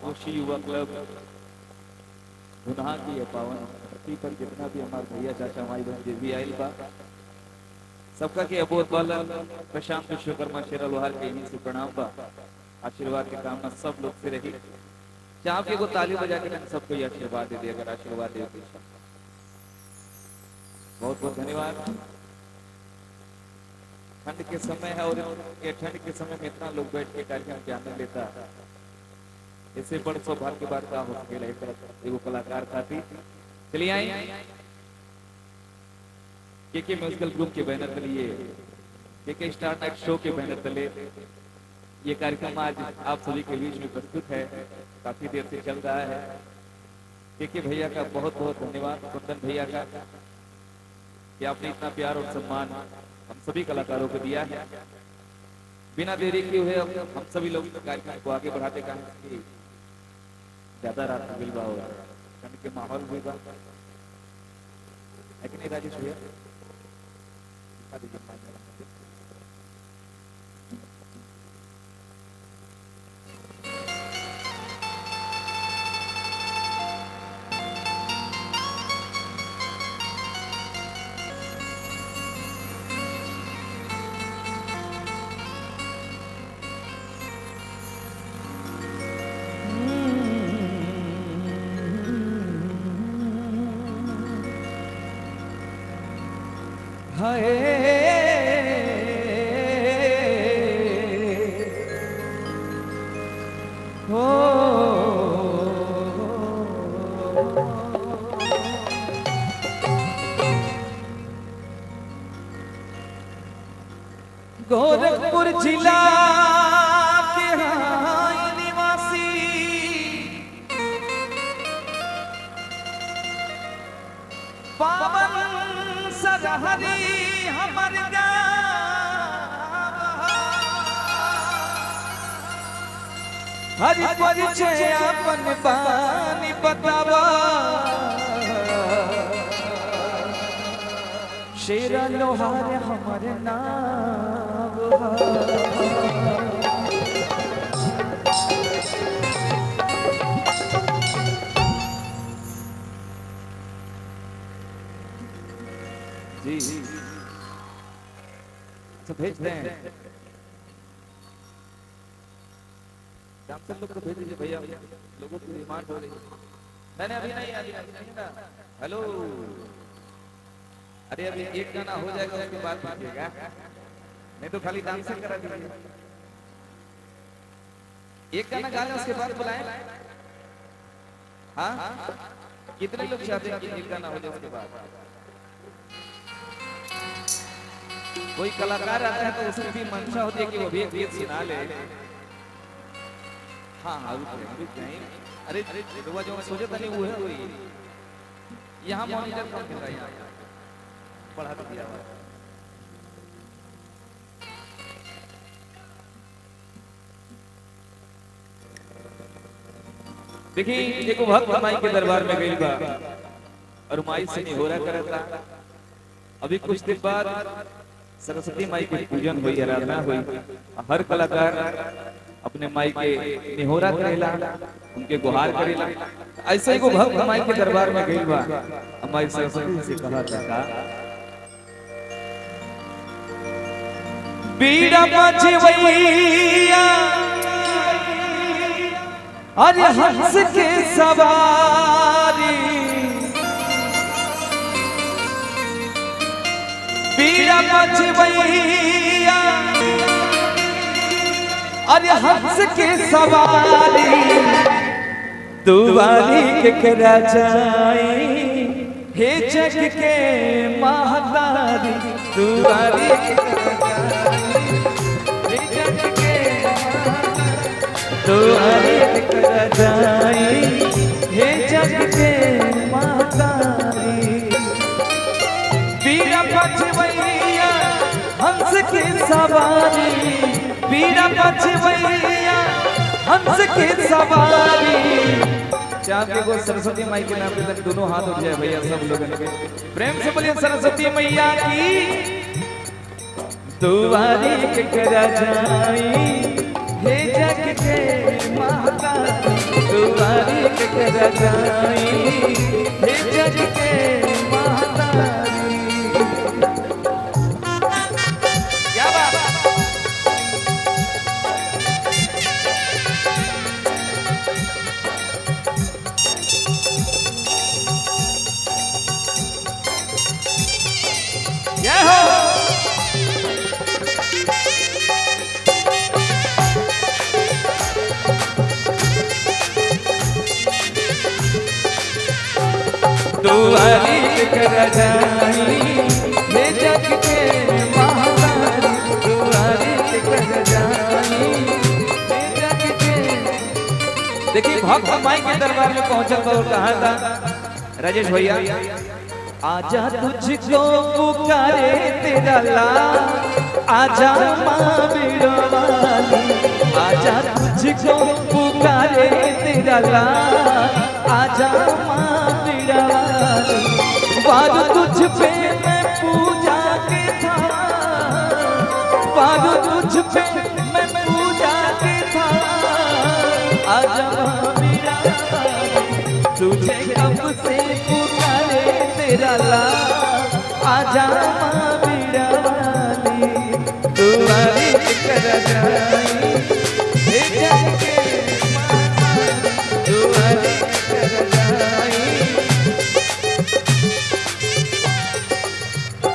खुशी युवा क्लब गुनाह की है पावन धरती पर जितना भी हमारे भैया चाचा माई बहन जे भी आयल बा सबका के अबोध बालन प्रशांत विश्वकर्मा शेरा लोहार के यहीं से प्रणाम बा। आशीर्वाद की कामना सब लोग से रही। चाह के को ताली बजा के सबको ये आशीर्वाद दे दे। अगर आशीर्वाद दे तो बहुत बहुत धन्यवाद। ठंड के समय है और ये ठंड के समय में इतना लोग बैठ के कार्यक्रम के आनंद लेता है। इससे बड़ सौभाग्य की बात का हो सके एगो कलाकार खाती चलिए आई के म्यूजिकल ग्रुप के बैनर तले के स्टार नाइट शो के बैनर तले ये कार्यक्रम आज आप सभी के बीच में प्रस्तुत है। काफी देर से चल रहा है। के भैया का बहुत बहुत धन्यवाद। कुंदन भैया का कि आपने इतना प्यार और सम्मान हम सभी कलाकारों को दिया है। बिना देरी किए हुए हम सभी लोग कार्यक्रम को आगे बढ़ाते कहा ज्यादा रात में बिलवा हो ठंड के माहौल हुई बात है कि नहीं राजेश भैया? गोरखपुर जिला के निवासी पावन सरहरी हमर हरि परिचय अपन बानी बतावा शेरा लोहार हमारे नाम जी सब भेज रहे हैं। लोग को भेज दीजिए भैया। लोगों की डिमांड हो रही है। मैंने अभी नहीं ना। हेलो अरे अभी एक गाना हो जाएगा उसके बाद पूछिएगा। नहीं तो खाली डांस करा दीजिए। एक गाना गा लें उसके बाद बुलाएं। हाँ कितने लोग चाहते हैं कि एक गाना हो जाए उसके बाद? कोई कलाकार आता है तो उसकी भी मंशा होती है कि वो भी एक गीत सुना ले। हाँ हाँ रुक नहीं। अरे जो सोचे था नहीं वो है वही। यहाँ मॉनिटर कौन कर रहा है? यहाँ बढ़ा दिया। देखिए एक भक्त माई के दरबार में गई बा और माई से निहोरा करता। अभी कुछ दिन बाद सरस्वती माई की पूजन हुई, आराधना हुई। हर कलाकार अपने माई के निहोरा करेला, उनके गुहार करेला। ऐसे ही को भक्त माई के दरबार में गई बा। माई सरस्वती से कहा था बीड़ा बजवैया अरे हंस के सवारी बीड़ा बजवैया अरे हंस के सवारी दुआरी के करा जाए हे जग के महतारी दुआरी के दुआरी कर जाई हे जग के महतारी बीड़ा बजवैया हंस के सवारी बीड़ा बजवैया हंस के सवारी। चाहते को सरस्वती माई के नाम पे दोनों हाथ उठ जाए भैया सब लोगों ने प्रेम से बोलिए सरस्वती मैया की दुआरी के करा जाई हे जग के माता के रजाई हे जग के महतारी। क्या बात जय हो। दुआरी के रजाई हे जग के महतारी, दुआरी के रजाई हे जग के। देखिए भक्त माई के दरबार में पहुंचल तो कहा था राजेश भैया, आजा तुझको पुकारे तेरा लाल, आजा माँ बिरवाली, आजा तुझको पुकारे तेरा लाल, आजा माँ बिरवाली। बारू तुझ पे मैं पूजा के था, बारू तुझ पे मैं पूजा के था, आजा माँ बिरवाली। तुझे कब से पुकारे तेरा लाल, आजा माँ बिरवाली, दुआरी के रजाई हे जग के महतारी, दुआरी के रजाई।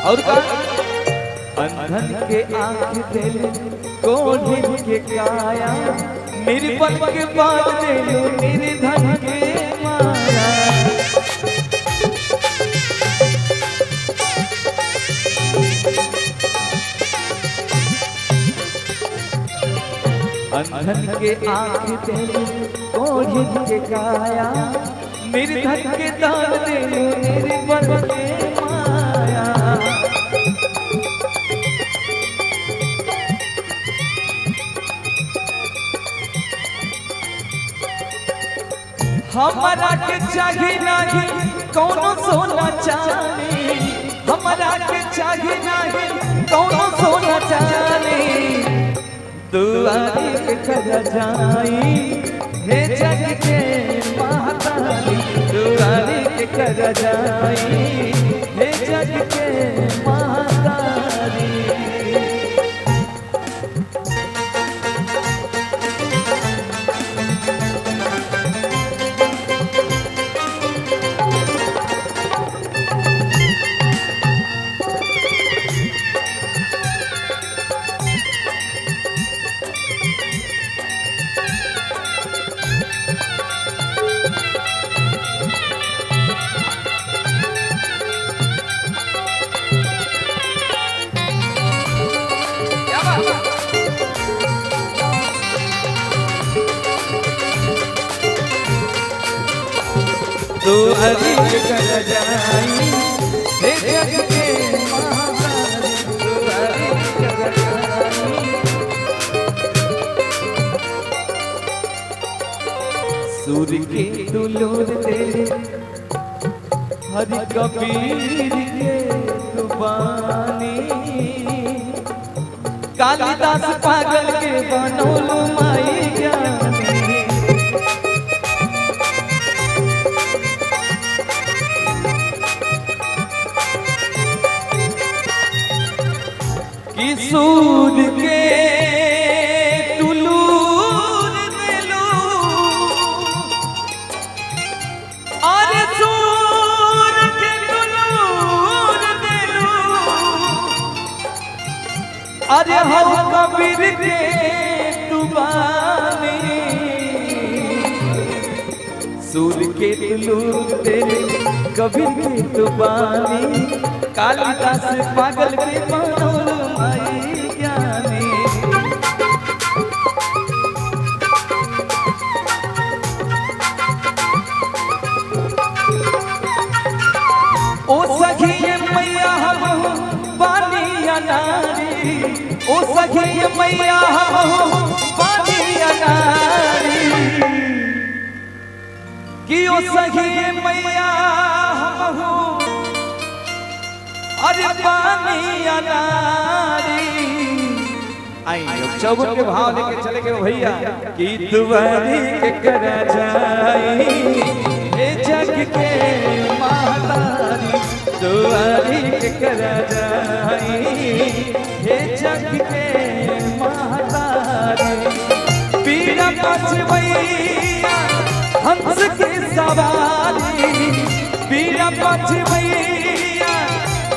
और का अंधन के आँख दिल कोढ़िन के काया, निर्बल के बाल दिलो निर्धन के माया। अंधन के आँख दिल कोढ़िन के काया, निर्धन के दान दिलो निर्बल के माया। हमारा के चाहिए नहीं कौनो सोना चांदी, हमारा के चाहिए नहीं कौनो सोना चांदी, दुआरी के रजाई हे जग के महतारी, दुआरी के रजाई हे जग के महतारी। दुआरी के रजाई हे जग के महतारी, दुआरी के रजाई। सूर्य के दुलूर तेरे हरि कबीर के जुबानी, कालिदास पागल के बनौलू माई ज्ञानी। सूर के तुलूर दिलो और सूर के तुलूर दिलो, अरे हो कबीर के तुबानी। सूर के तुलूर तेरे कबीर के तुबानी, कालिदास पागल के बनौलू माई ज्ञानी। ओ सखी मैया हम बानी अनारी, ओ सखी मैया हम बानी अनारी, कि ओ सखी मैया हम अरे पानी अनारी। आई चौगुन के भाव लेके चले गए भैया कि दुआरी के कर जाई हे जग के महतारी दुआरी के कर जाई हे जग के महतारी पीड़ा पछवैया हंस के सवारी पीड़ा पछवैया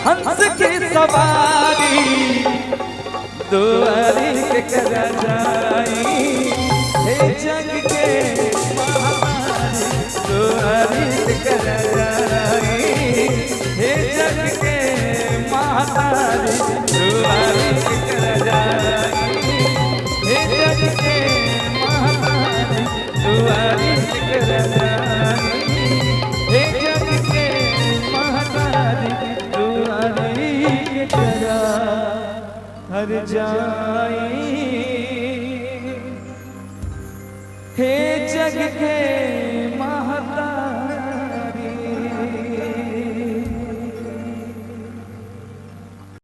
हंस के सवारी दुआरी के कर जाई हे जग के महतारी दुआरी के कर जाई हे जग के महतारी दुआरी के कर जाई हे जग के महतारी दुआरी के कर जाई हे जग के महतारी दुआरी के कर हर जाई हे जग के